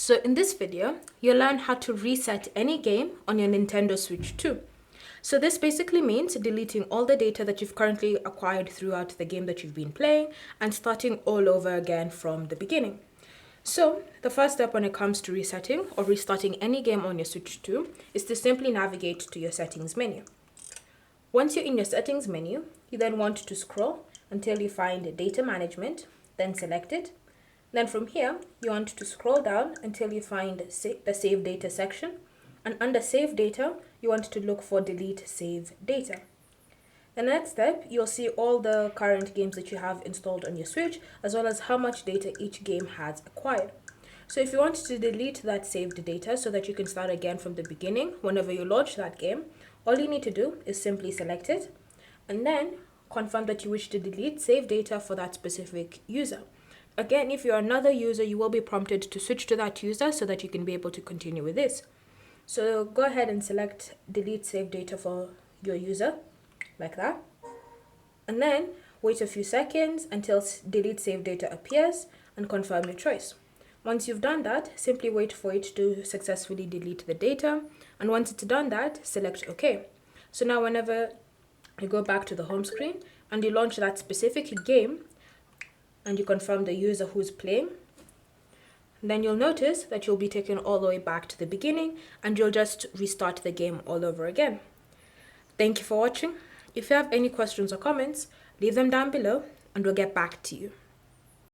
So in this video, you'll learn how to reset any game on your Nintendo Switch 2. So this basically means deleting all the data that you've currently acquired throughout the game that you've been playing and starting all over again from the beginning. So the first step when it comes to resetting or restarting any game on your Switch 2 is to simply navigate to your settings menu. Once you're in your settings menu, you then want to scroll until you find data management, then select it. Then from here, you want to scroll down until you find the save data section. And under save data, you want to look for delete save data. The next step, you'll see all the current games that you have installed on your Switch, as well as how much data each game has acquired. So if you want to delete that saved data so that you can start again from the beginning whenever you launch that game, all you need to do is simply select it and then confirm that you wish to delete save data for that specific user. Again, if you're another user, you will be prompted to switch to that user so that you can be able to continue with this. So go ahead and select delete save data for your user, like that. And then wait a few seconds until delete save data appears and confirm your choice. Once you've done that, simply wait for it to successfully delete the data. And once it's done that, select OK. So now whenever you go back to the home screen and you launch that specific game, and you confirm the user who's playing, then you'll notice that you'll be taken all the way back to the beginning and you'll just restart the game all over again. Thank you for watching. If you have any questions or comments, leave them down below and we'll get back to you.